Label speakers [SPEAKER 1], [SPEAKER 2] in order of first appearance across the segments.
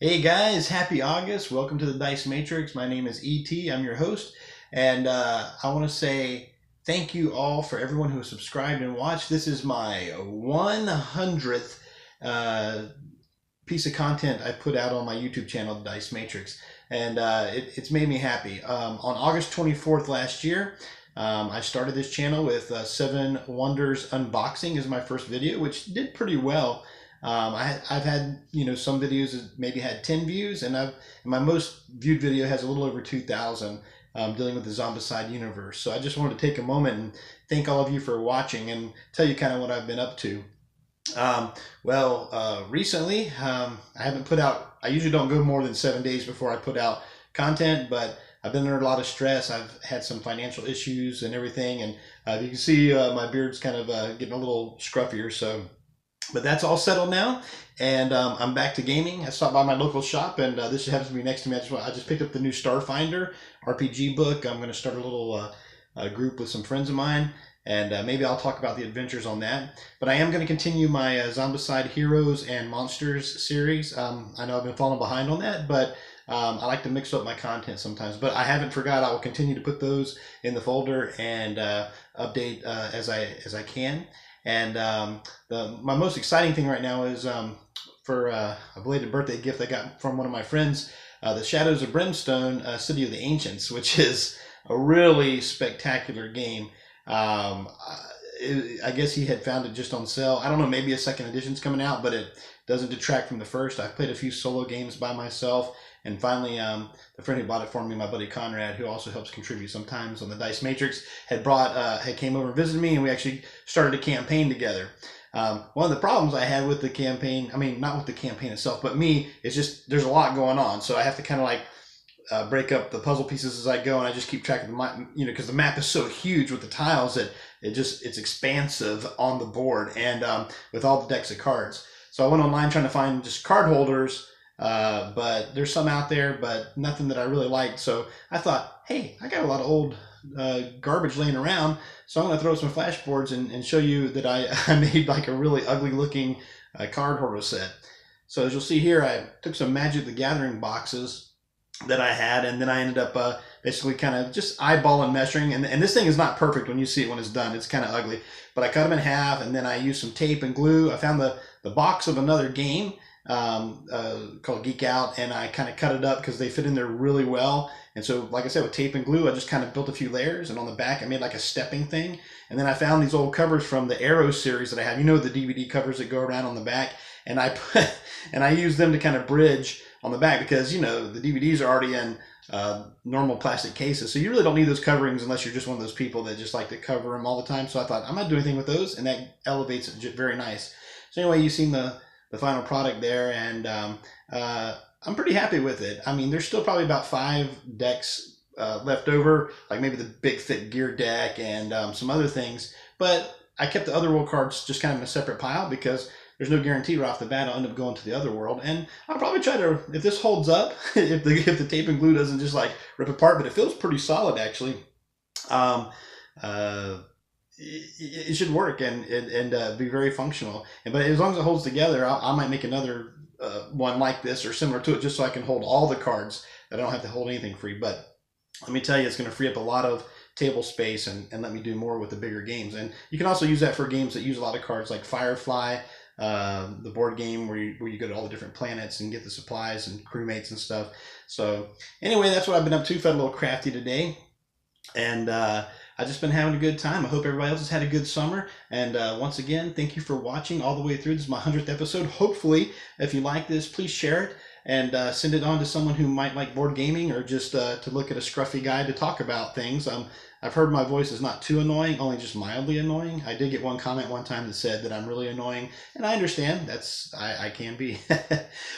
[SPEAKER 1] Hey guys, happy August. Welcome to the Dice Matrix. My name is ET. I'm your host. And I want to say thank you all for everyone who has subscribed and watched. This is my 100th uh, piece of content I put out on my YouTube channel, The Dice Matrix. And it's made me happy. On August 24th last year, I started this channel with Seven Wonders Unboxing as my first video, which did pretty well. I've had some videos that maybe had 10 views, and my most viewed video has a little over 2,000, dealing with the Zombicide universe. So I just wanted to take a moment and thank all of you for watching and tell you kind of what I've been up to. Recently, I haven't put out. I usually don't go more than 7 days before I put out content, but I've been under a lot of stress. I've had some financial issues and everything, and you can see my beard's kind of getting a little scruffier. But that's all settled now, and I'm back to gaming. I stopped by my local shop, and this happens to be next to me. I just picked up the new Starfinder RPG book. I'm going to start a little group with some friends of mine, and maybe I'll talk about the adventures on that. But I am going to continue my Zombicide Heroes and Monsters series. I know I've been falling behind on that, but I like to mix up my content sometimes. But I haven't forgot. I will continue to put those in the folder and update as I can. And my most exciting thing right now is for a belated birthday gift I got from one of my friends, the Shadows of Brimstone, City of the Ancients, which is a really spectacular game. I guess he had found it just on sale. I don't know, maybe a second edition's coming out, but it doesn't detract from the first. I've played a few solo games by myself, and finally, the friend who bought it for me, my buddy Conrad, who also helps contribute sometimes on the Dice Matrix, had came over and visited me, and we actually started a campaign together. One of the problems I had with the campaign, I mean, not with the campaign itself, but me, is just there's a lot going on, so I have to kind of like break up the puzzle pieces as I go, and I just keep track of because the map is so huge with the tiles that it's expansive on the board, and with all the decks of cards. So I went online trying to find just card holders, but there's some out there, but nothing that I really liked. So I thought, hey, I got a lot of old garbage laying around, so I'm going to throw some flashboards and show you that I made like a really ugly looking card holder set. So as you'll see here, I took some Magic the Gathering boxes that I had, and then I ended up basically kind of just eyeballing measuring, and this thing is not perfect when you see it when it's done. It's kind of ugly, but I cut them in half, and then I used some tape and glue. I found the box of another game called Geek Out, and I kind of cut it up because they fit in there really well. And so, like I said, with tape and glue, I just kind of built a few layers, and on the back I made like a stepping thing. And then I found these old covers from the Arrow series that I have. The DVD covers that go around on the back, and I used them to kind of bridge on the back, because the DVDs are already in normal plastic cases, so you really don't need those coverings unless you're just one of those people that just like to cover them all the time. So I thought, I'm not doing anything with those, and that elevates it very nice. So anyway, you've seen the final product there, and I'm pretty happy with it. I mean, there's still probably about 5 decks left over, like maybe the big thick gear deck and some other things, but I kept the Otherworld cards just kind of in a separate pile because there's no guarantee right off the bat I'll end up going to the Otherworld. And I'll probably try to, if this holds up, if the tape and glue doesn't just like rip apart, but it feels pretty solid actually. It should work and be very functional. But as long as it holds together, I might make another one like this or similar to it, just so I can hold all the cards that I don't have to hold anything free. But let me tell you, it's going to free up a lot of table space and let me do more with the bigger games. And you can also use that for games that use a lot of cards, like Firefly, the board game where you go to all the different planets and get the supplies and crewmates and stuff. So anyway, that's what I've been up to. Felt a little crafty today, and I've just been having a good time. I hope everybody else has had a good summer. And once again, thank you for watching all the way through. This is my 100th episode. Hopefully, if you like this, please share it and send it on to someone who might like board gaming, or just to look at a scruffy guy to talk about things. I've heard my voice is not too annoying, only just mildly annoying. I did get one comment one time that said that I'm really annoying, and I understand. I can be.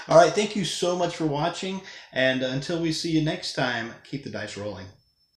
[SPEAKER 1] All right, thank you so much for watching, and until we see you next time, keep the dice rolling.